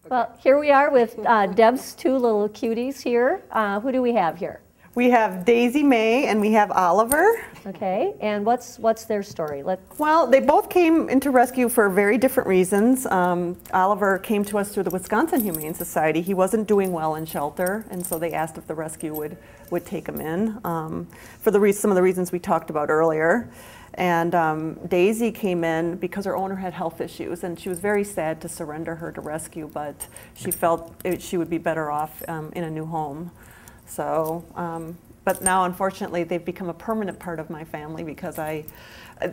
Well, here we are with Deb's two little cuties here. Who do we have here? We have Daisy Mae and we have Oliver. Okay, and what's their story? Well, they both came into rescue for very different reasons. Oliver came to us through the Wisconsin Humane Society. He wasn't doing well in shelter, and so they asked if the rescue would take him in for some of the reasons we talked about earlier. And Daisy came in because her owner had health issues, and she was very sad to surrender her to rescue, but she felt she would be better off in a new home. So, but now unfortunately they've become a permanent part of my family because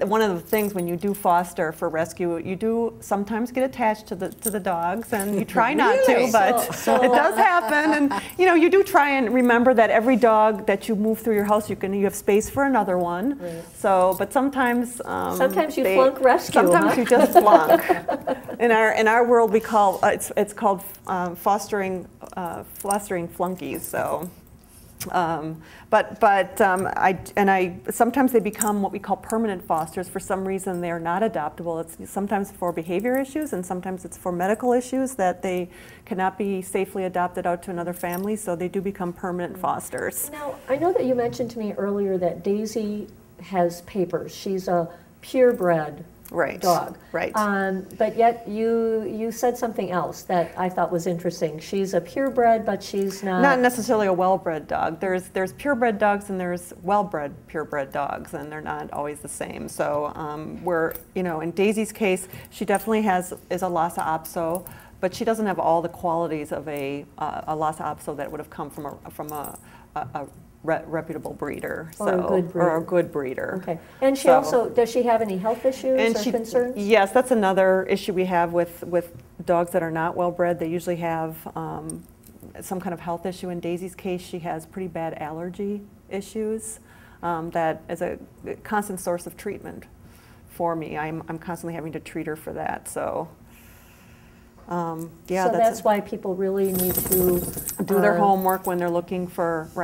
one of the things when you do foster for rescue, you do sometimes get attached to the dogs, and you try not to, but it does happen. And you do try and remember that every dog that you move through your house, you have space for another one. Right. So, but sometimes you flunk rescue. Sometimes you just flunk. In our world, we call it's called fostering flunkies. So. Sometimes they become what we call permanent fosters. For some reason, they are not adoptable. It's sometimes for behavior issues, and sometimes it's for medical issues that they cannot be safely adopted out to another family. So they do become permanent fosters. Now, I know that you mentioned to me earlier that Daisy has papers. She's a purebred dog. Right. But yet you said something else that I thought was interesting. She's a purebred, but she's not necessarily a well-bred dog. There's purebred dogs and there's well-bred purebred dogs, and they're not always the same. So in Daisy's case, she definitely is a Lhasa Apso, but she doesn't have all the qualities of a Lhasa Apso that would have come from a reputable breeder, or a good breeder. Okay, and she also, does she have any health issues or concerns? Yes, that's another issue we have with dogs that are not well bred. They usually have some kind of health issue. In Daisy's case, she has pretty bad allergy issues that is a constant source of treatment for me. I'm constantly having to treat her for that. So. So that's why people really need to do their homework when they're looking for, we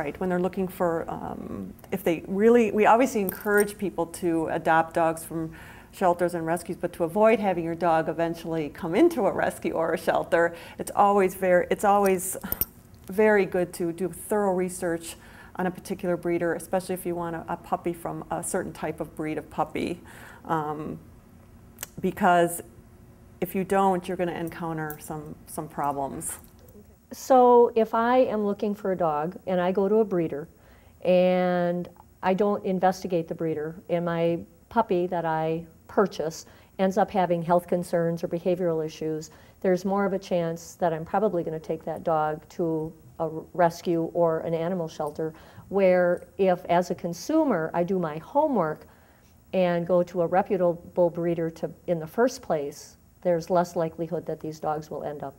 obviously encourage people to adopt dogs from shelters and rescues, but to avoid having your dog eventually come into a rescue or a shelter, it's always very good to do thorough research on a particular breeder, especially if you want a puppy from a certain type of breed of puppy, because if you don't, you're going to encounter some problems. So if I am looking for a dog and I go to a breeder and I don't investigate the breeder, and my puppy that I purchase ends up having health concerns or behavioral issues, there's more of a chance that I'm probably going to take that dog to a rescue or an animal shelter, where if as a consumer I do my homework and go to a reputable breeder in the first place, there's less likelihood that these dogs will end up.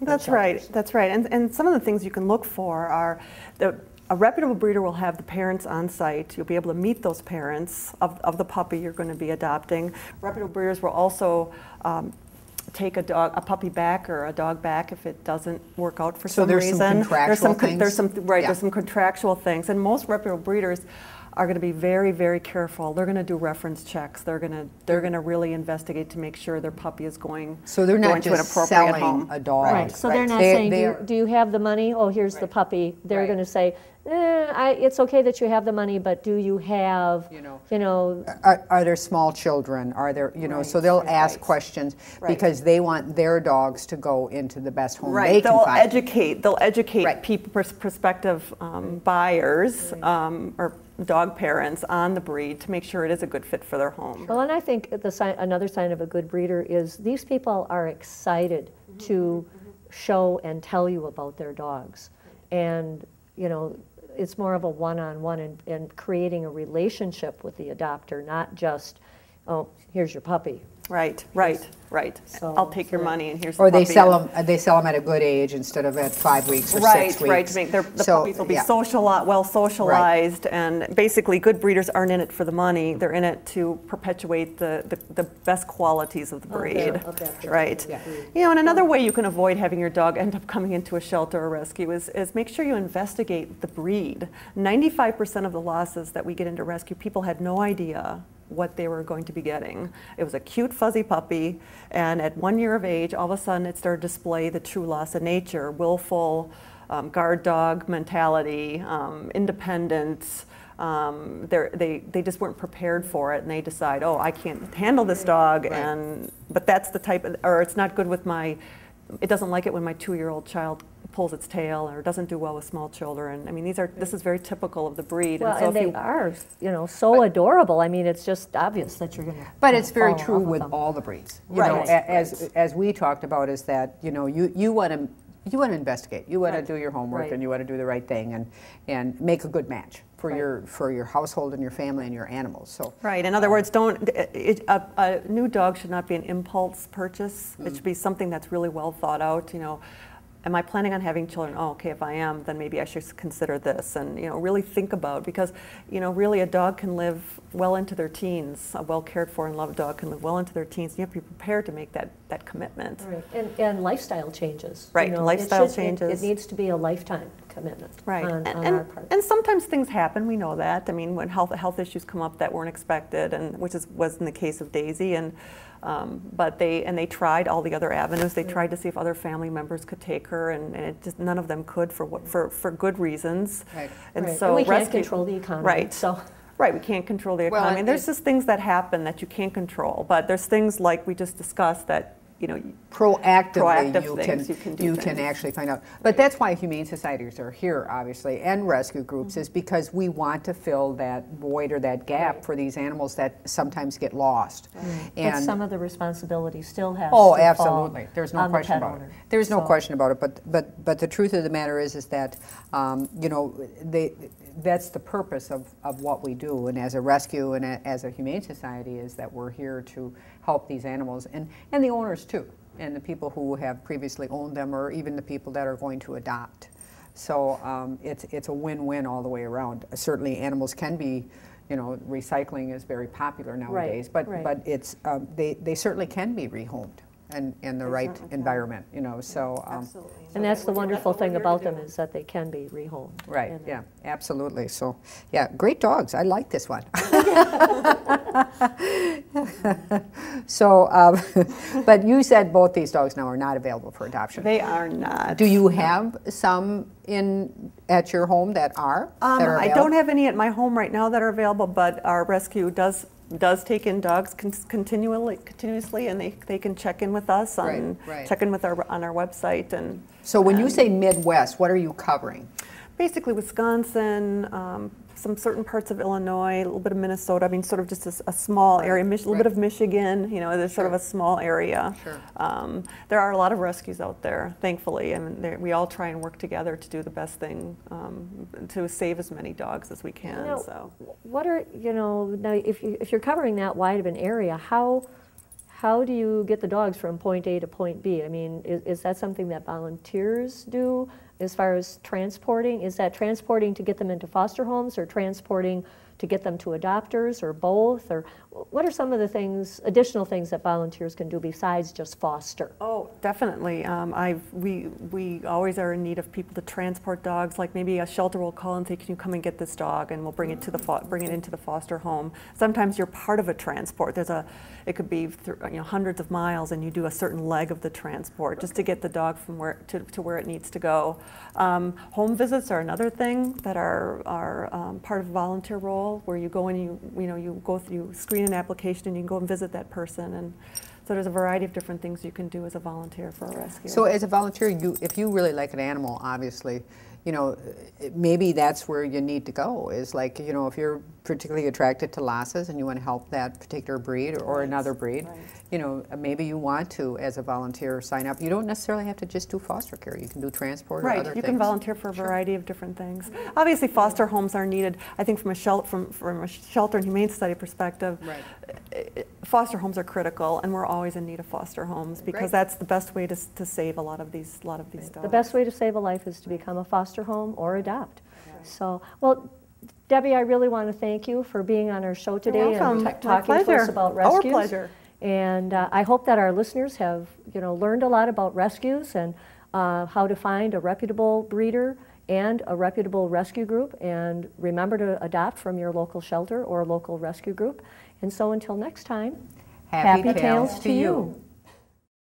That's right. That's right. And some of the things you can look for are a reputable breeder will have the parents on site. You'll be able to meet those parents of the puppy you're going to be adopting. Reputable breeders will also take a puppy back or a dog back if it doesn't work out for some reason. So there's some contractual things, and most reputable breeders are going to be very, very careful. They're going to do reference checks. They're going to really investigate to make sure their puppy is going. So they're not just selling home. A dog. Right. So they're not saying, do you have the money? Oh, here's the puppy. They're going to say, it's okay that you have the money, but do you have, Are there small children? Are there, so they'll ask questions because they want their dogs to go into the best home they can find. They'll educate people, prospective buyers or dog parents on the breed to make sure it is a good fit for their home. Well, and I think another sign of a good breeder is these people are excited to show and tell you about their dogs. And, it's more of a one-on-one and creating a relationship with the adopter, not just, oh, here's your puppy. Right. So, I'll take your money and here's the puppy. Or they sell them at a good age instead of at 5 weeks or 6 weeks. Right. To make the puppies will be well socialized, and basically good breeders aren't in it for the money. They're in it to perpetuate the best qualities of the breed. Right. Yeah. And another way you can avoid having your dog end up coming into a shelter or rescue is make sure you investigate the breed. 95% of the losses that we get into rescue, people had no idea what they were going to be getting. It was a cute, fuzzy puppy, and at 1 year of age, all of a sudden it started to display the true loss of nature, willful, guard dog mentality, independence. They just weren't prepared for it, and they decide, oh, I can't handle this dog, but that's the type of, or it's not good with my, it doesn't like it when my 2-year-old child pulls its tail, or doesn't do well with small children. I mean, this is very typical of the breed. Well, so and they are, so adorable. I mean, it's just obvious that you're going to. But it's very true with all the breeds. You know, Right. as we talked about, is that you want to investigate, you want to do your homework, Right. and you want to do the right thing, and make a good match for your household and your family and your animals. So Right. In other words, a new dog should not be an impulse purchase. It should be something that's really well thought out. Am I planning on having children? Oh, okay, if I am, then maybe I should consider this, and really think about, because really a dog can live well into their teens. A well cared for and loved dog can live well into their teens. You have to be prepared to make that commitment. Right. And lifestyle changes. Right, lifestyle changes. It needs to be a lifetime commitment. Right, on our part. and sometimes things happen. We know that. I mean, when health issues come up that weren't expected, and was in the case of Daisy, and but they tried all the other avenues. They tried to see if other family members could take her, and it just none of them could for good reasons. Right. And Right. so And we can't rescue- control the economy. Right. So. Right, we can't control the Well, economy. and There's just things that happen that you can't control, but there's things like we just discussed that proactively things you can actually find out. But that's why humane societies are here, obviously, and rescue groups, is because we want to fill that void or that gap for these animals that sometimes get lost. But some of the responsibility still has Oh, to absolutely. fall There's no on the question pet about it. owner. There's no So- question about it. But the truth of the matter is that that's the purpose of what we do. And as a rescue and as a humane society, is that we're here to help these animals and the owners too, and the people who have previously owned them, or even the people that are going to adopt. So it's a win-win all the way around. Certainly, animals can be. Recycling is very popular nowadays, but it's they certainly can be rehomed and in the right environment. So Absolutely. And that's the wonderful thing about them, is that they can be rehomed. right, And, yeah, absolutely. So yeah, great dogs. I like this one. So, but you said both these dogs now are not available for adoption. They are not. Do you have some at your home that are? That are I available? don't have any at my home right now that are available, but our rescue does take in dogs continuously, and they can check in with us Right. check in with on our website, and So when you say Midwest, what are you covering? basically Wisconsin, some certain parts of Illinois, a little bit of Minnesota. I mean, sort of just a small area, a little bit of Michigan. There's sort of a small area. Sure. There are a lot of rescues out there, thankfully, and we all try and work together to do the best thing to save as many dogs as we can. So. What are, now if you're covering that wide of an area, how do you get the dogs from point A to point B? I mean, is that something that volunteers do as far as transporting? Is that transporting to get them into foster homes, or transporting to get them to adopters, or both? Or what are some of the additional things that volunteers can do besides just foster? Oh, definitely. We always are in need of people to transport dogs. Like maybe a shelter will call and say, "Can you come and get this dog?" And we'll bring it into the foster home. Sometimes you're part of a transport. It could be hundreds of miles, and you do a certain leg of the transport just to get the dog from where to where it needs to go. Home visits are another thing that are part of a volunteer role, where you go and you screen an application, and you can go and visit that person. And so there's a variety of different things you can do as a volunteer for a rescue. So as a volunteer, if you really like an animal, obviously, maybe that's where you need to go, is like, if you're particularly attracted to Lhasas and you want to help that particular breed or another breed, maybe you want to, as a volunteer, sign up. You don't necessarily have to just do foster care. You can do transport or other things. Right, you can volunteer for a variety of different things. Obviously, foster homes are needed. I think from a shelter and humane society perspective, foster homes are critical, and we're always in need of foster homes, because that's the best way to save a lot of these dogs. The best way to save a life is to become a foster home or adopt. So, well, Debbie, I really want to thank you for being on our show today and talking to us about rescues. Our pleasure. And I hope that our listeners have, learned a lot about rescues and how to find a reputable breeder and a reputable rescue group. And remember to adopt from your local shelter or local rescue group. And so until next time, Happy tales to you.